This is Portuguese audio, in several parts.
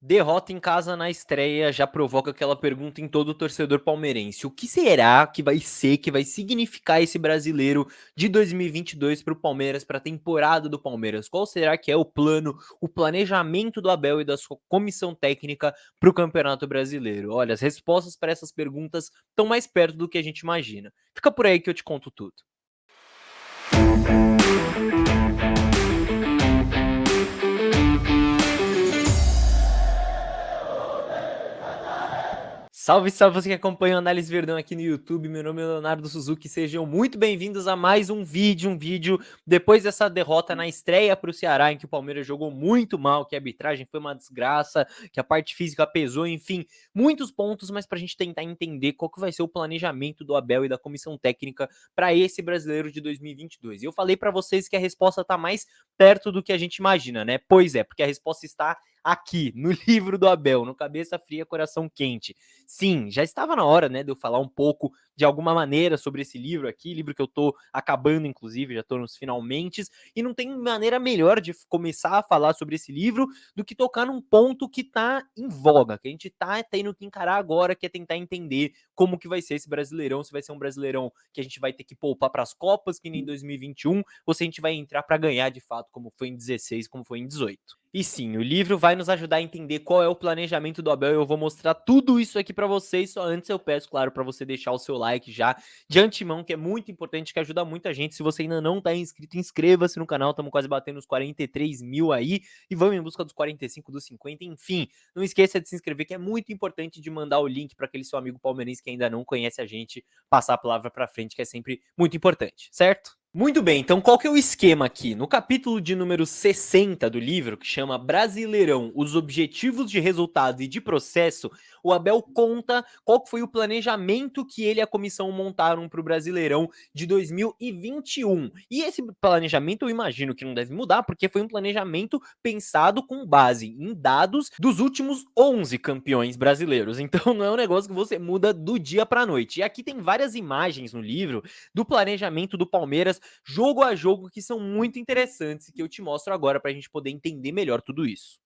Derrota em casa na estreia já provoca aquela pergunta em todo torcedor palmeirense: o que será que vai significar esse brasileiro de 2022 para o Palmeiras, para a temporada do Palmeiras? Qual será que é o plano, o planejamento do Abel e da sua comissão técnica para o Campeonato Brasileiro? Olha, as respostas para essas perguntas estão mais perto do que a gente imagina. Fica por aí que eu te conto tudo. Salve, salve você que acompanha o Análise Verdão aqui no YouTube, meu nome é Leonardo Suzuki, sejam muito bem-vindos a mais um vídeo depois dessa derrota na estreia para o Ceará, em que o Palmeiras jogou muito mal, que a arbitragem foi uma desgraça, que a parte física pesou, enfim, muitos pontos, mas para a gente tentar entender qual que vai ser o planejamento do Abel e da comissão técnica para esse brasileiro de 2022. E eu falei para vocês que a resposta está mais perto do que a gente imagina, né? Pois é, porque a resposta está aqui, no livro do Abel, no Cabeça Fria, Coração Quente. Sim, já estava na hora, né, de eu falar um pouco, de alguma maneira, sobre esse livro aqui, livro que eu tô acabando, inclusive, já tô nos finalmente, e não tem maneira melhor de começar a falar sobre esse livro do que tocar num ponto que tá em voga, que a gente tá tendo que encarar agora, que é tentar entender como que vai ser esse Brasileirão, se vai ser um Brasileirão que a gente vai ter que poupar para as Copas, que nem em 2021, ou se a gente vai entrar para ganhar de fato, como foi em 16, como foi em 18. E sim, o livro vai nos ajudar a entender qual é o planejamento do Abel e eu vou mostrar tudo isso aqui para vocês. Só antes eu peço, claro, para você deixar o seu like já de antemão, que é muito importante, que ajuda muita gente. Se você ainda não está inscrito, inscreva-se no canal, estamos quase batendo os 43 mil aí e vamos em busca dos 45, dos 50, enfim. Não esqueça de se inscrever, que é muito importante, de mandar o link para aquele seu amigo palmeirense que ainda não conhece a gente, passar a palavra para frente, que é sempre muito importante, certo? Muito bem, então qual que é o esquema aqui? No capítulo de número 60 do livro, que chama Brasileirão, os objetivos de resultado e de processo, o Abel conta qual que foi o planejamento que ele e a comissão montaram para o Brasileirão de 2021. E esse planejamento eu imagino que não deve mudar, porque foi um planejamento pensado com base em dados dos últimos 11 campeões brasileiros. Então não é um negócio que você muda do dia para a noite. E aqui tem várias imagens no livro do planejamento do Palmeiras jogo a jogo, que são muito interessantes e que eu te mostro agora para a gente poder entender melhor tudo isso.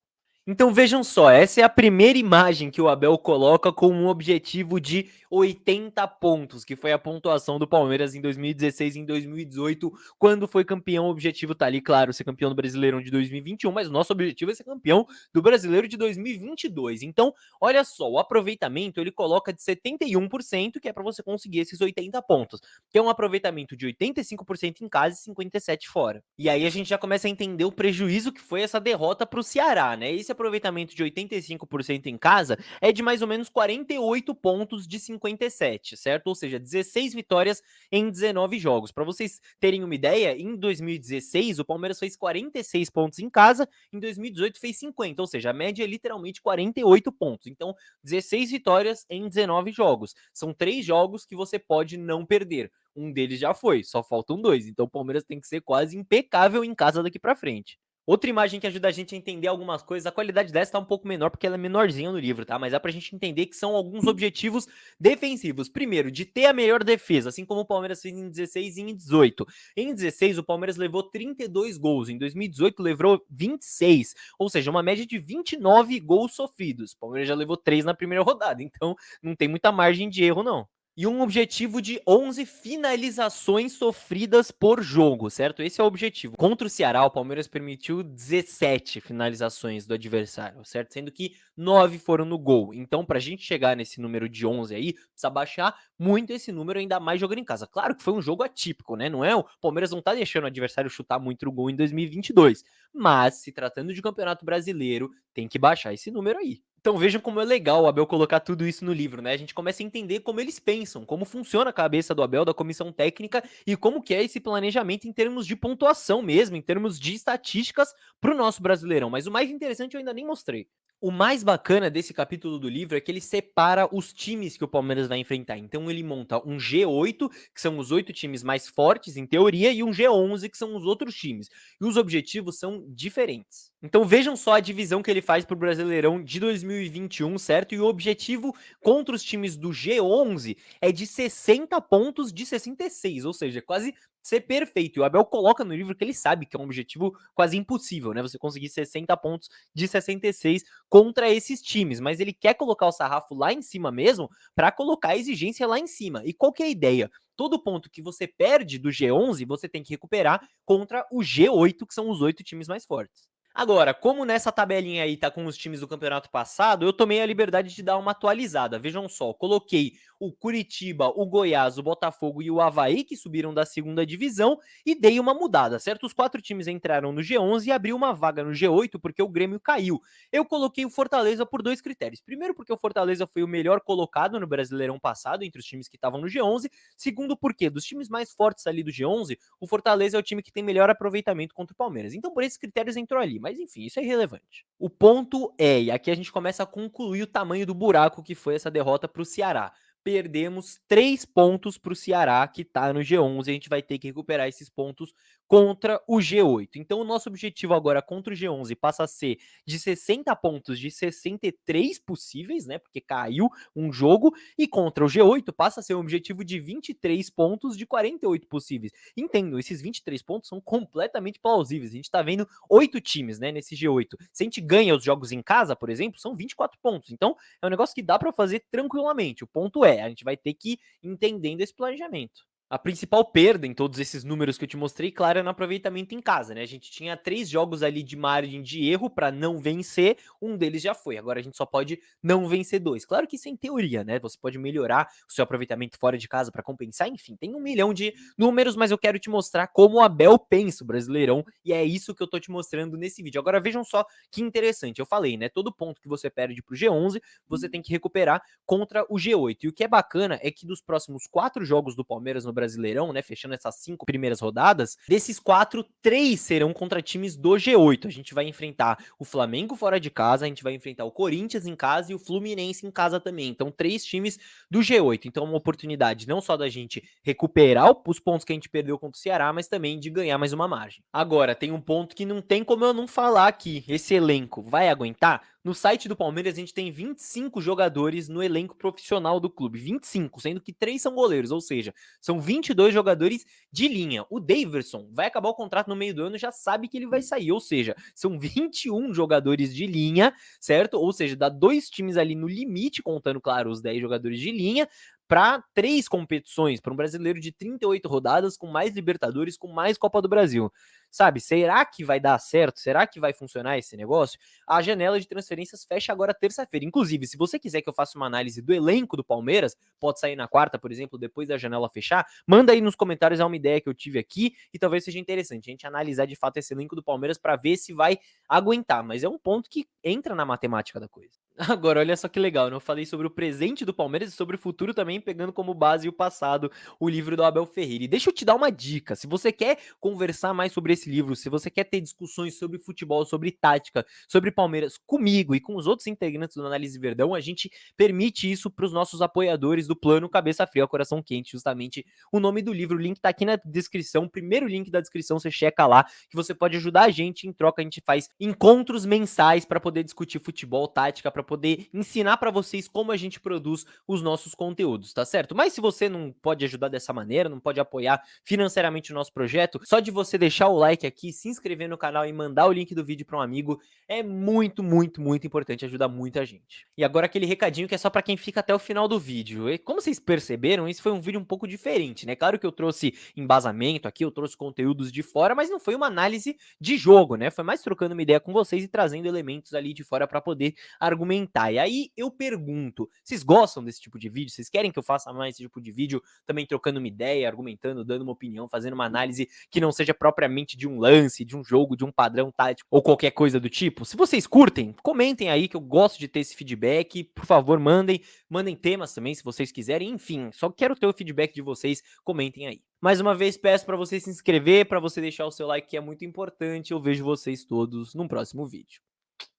Então vejam só, essa é a primeira imagem que o Abel coloca com um objetivo de 80 pontos, que foi a pontuação do Palmeiras em 2016 e em 2018, quando foi campeão. O objetivo tá ali, claro, ser campeão do Brasileirão de 2021, mas o nosso objetivo é ser campeão do Brasileiro de 2022. Então, olha só, o aproveitamento ele coloca de 71%, que é para você conseguir esses 80 pontos, que é um aproveitamento de 85% em casa e 57% fora. E aí a gente já começa a entender o prejuízo que foi essa derrota para o Ceará, né? Esse aproveitamento de 85% em casa é de mais ou menos 48 pontos de 57, certo? Ou seja, 16 vitórias em 19 jogos. Para vocês terem uma ideia, em 2016 o Palmeiras fez 46 pontos em casa, em 2018 fez 50, ou seja, a média é literalmente 48 pontos. Então, 16 vitórias em 19 jogos. São 3 jogos que você pode não perder. Um deles já foi, só faltam 2. Então o Palmeiras tem que ser quase impecável em casa daqui para frente. Outra imagem que ajuda a gente a entender algumas coisas, a qualidade dessa tá um pouco menor porque ela é menorzinha no livro, tá? Mas dá pra gente entender que são alguns objetivos defensivos. Primeiro, de ter a melhor defesa, assim como o Palmeiras fez em 16 e em 18. Em 16, o Palmeiras levou 32 gols, em 2018 levou 26, ou seja, uma média de 29 gols sofridos. O Palmeiras já levou 3 na primeira rodada, então não tem muita margem de erro, não. E um objetivo de 11 finalizações sofridas por jogo, certo? Esse é o objetivo. Contra o Ceará, o Palmeiras permitiu 17 finalizações do adversário, certo? Sendo que 9 foram no gol. Então, pra gente chegar nesse número de 11 aí, precisa baixar muito esse número, ainda mais jogando em casa. Claro que foi um jogo atípico, né? Não é, o Palmeiras não tá deixando o adversário chutar muito o gol em 2022. Mas, se tratando de Campeonato Brasileiro, tem que baixar esse número aí. Então vejam como é legal o Abel colocar tudo isso no livro, né? A gente começa a entender como eles pensam, como funciona a cabeça do Abel, da comissão técnica e como que é esse planejamento em termos de pontuação mesmo, em termos de estatísticas para o nosso Brasileirão. Mas o mais interessante eu ainda nem mostrei. O mais bacana desse capítulo do livro é que ele separa os times que o Palmeiras vai enfrentar. Então ele monta um G8, que são os 8 times mais fortes em teoria, e um G11, que são os outros times. E os objetivos são diferentes. Então vejam só a divisão que ele faz para o Brasileirão de 2021, certo? E o objetivo contra os times do G11 é de 60 pontos de 66, ou seja, quase ser perfeito. E o Abel coloca no livro que ele sabe que é um objetivo quase impossível, né? Você conseguir 60 pontos de 66 contra esses times, mas ele quer colocar o sarrafo lá em cima mesmo para colocar a exigência lá em cima. E qual que é a ideia? Todo ponto que você perde do G11, você tem que recuperar contra o G8, que são os 8 times mais fortes. Agora, como nessa tabelinha aí tá com os times do campeonato passado, eu tomei a liberdade de dar uma atualizada. Vejam só, coloquei o Curitiba, o Goiás, o Botafogo e o Avaí, que subiram da segunda divisão, e dei uma mudada, certo? Os 4 times entraram no G11 e abriu uma vaga no G8 porque o Grêmio caiu. Eu coloquei o Fortaleza por 2 critérios. Primeiro, porque o Fortaleza foi o melhor colocado no Brasileirão passado, entre os times que estavam no G11. Segundo, porque dos times mais fortes ali do G11, o Fortaleza é o time que tem melhor aproveitamento contra o Palmeiras. Então, por esses critérios, entrou ali. Mas, enfim, isso é irrelevante. O ponto é, e aqui a gente começa a concluir o tamanho do buraco que foi essa derrota para o Ceará. Perdemos 3 pontos para o Ceará, que está no G11, e a gente vai ter que recuperar esses pontos contra o G8. Então, o nosso objetivo agora contra o G11 passa a ser de 60 pontos de 63 possíveis, né? Porque caiu um jogo, e contra o G8 passa a ser um objetivo de 23 pontos de 48 possíveis. Entendo, esses 23 pontos são completamente plausíveis. A gente tá vendo 8 times, né, nesse G8. Se a gente ganha os jogos em casa, por exemplo, são 24 pontos. Então, é um negócio que dá para fazer tranquilamente. O ponto é, a gente vai ter que ir entendendo esse planejamento. A principal perda em todos esses números que eu te mostrei, claro, é no aproveitamento em casa, né? A gente tinha 3 jogos ali de margem de erro para não vencer, um deles já foi. Agora a gente só pode não vencer 2. Claro que isso é em teoria, né? Você pode melhorar o seu aproveitamento fora de casa para compensar, enfim, tem 1 milhão de números, mas eu quero te mostrar como o Abel pensa o Brasileirão, e é isso que eu tô te mostrando nesse vídeo. Agora vejam só que interessante, eu falei, né? Todo ponto que você perde pro G11, você tem que recuperar contra o G8. E o que é bacana é que dos próximos 4 jogos do Palmeiras no Brasileirão, né, fechando essas 5 primeiras rodadas, desses 4, 3 serão contra times do G8. A gente vai enfrentar o Flamengo fora de casa, a gente vai enfrentar o Corinthians em casa e o Fluminense em casa também. Então, 3 times do G8. Então, é uma oportunidade não só da gente recuperar os pontos que a gente perdeu contra o Ceará, mas também de ganhar mais uma margem. Agora, tem um ponto que não tem como eu não falar aqui. Esse elenco vai aguentar? No site do Palmeiras, a gente tem 25 jogadores no elenco profissional do clube. 25, sendo que 3 são goleiros, ou seja, são 22 jogadores de linha. O Daverson vai acabar o contrato no meio do ano, já sabe que ele vai sair, ou seja, são 21 jogadores de linha, certo? Ou seja, dá 2 times ali no limite, contando, claro, os 10 jogadores de linha, para 3 competições, para um brasileiro de 38 rodadas, com mais Libertadores, com mais Copa do Brasil. Sabe, será que vai dar certo? Será que vai funcionar esse negócio? A janela de transferências fecha agora terça-feira. Inclusive, se você quiser que eu faça uma análise do elenco do Palmeiras, pode sair na quarta, por exemplo, depois da janela fechar, manda aí nos comentários, é uma ideia que eu tive aqui e talvez seja interessante a gente analisar de fato esse elenco do Palmeiras para ver se vai aguentar, mas é um ponto que entra na matemática da coisa. Agora, olha só que legal, né? Eu falei sobre o presente do Palmeiras e sobre o futuro também, pegando como base o passado, o livro do Abel Ferreira. E deixa eu te dar uma dica, se você quer conversar mais sobre esse livro, se você quer ter discussões sobre futebol, sobre tática, sobre Palmeiras comigo e com os outros integrantes do Análise Verdão, a gente permite isso para os nossos apoiadores do plano Cabeça Fria, Coração Quente, justamente o nome do livro. O link tá aqui na descrição, primeiro link da descrição, você checa lá, que você pode ajudar a gente. Em troca, a gente faz encontros mensais para poder discutir futebol, tática, para poder ensinar para vocês como a gente produz os nossos conteúdos, tá certo? Mas se você não pode ajudar dessa maneira, não pode apoiar financeiramente o nosso projeto, só de você deixar o like aqui, se inscrever no canal e mandar o link do vídeo para um amigo é muito, muito, muito importante, ajuda muita gente. E agora aquele recadinho que é só para quem fica até o final do vídeo. E como vocês perceberam, esse foi um vídeo um pouco diferente, né? Claro que eu trouxe embasamento aqui, eu trouxe conteúdos de fora, mas não foi uma análise de jogo, né? Foi mais trocando uma ideia com vocês e trazendo elementos ali de fora para poder argumentar. E aí eu pergunto, vocês gostam desse tipo de vídeo? Vocês querem que eu faça mais esse tipo de vídeo, também trocando uma ideia, argumentando, dando uma opinião, fazendo uma análise que não seja propriamente de um lance, de um jogo, de um padrão tático ou qualquer coisa do tipo? Se vocês curtem, comentem aí que eu gosto de ter esse feedback. Por favor, mandem temas também se vocês quiserem. Enfim, só quero ter o feedback de vocês, comentem aí. Mais uma vez peço para você se inscrever, para você deixar o seu like, que é muito importante. Eu vejo vocês todos no próximo vídeo.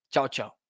Tchau, tchau.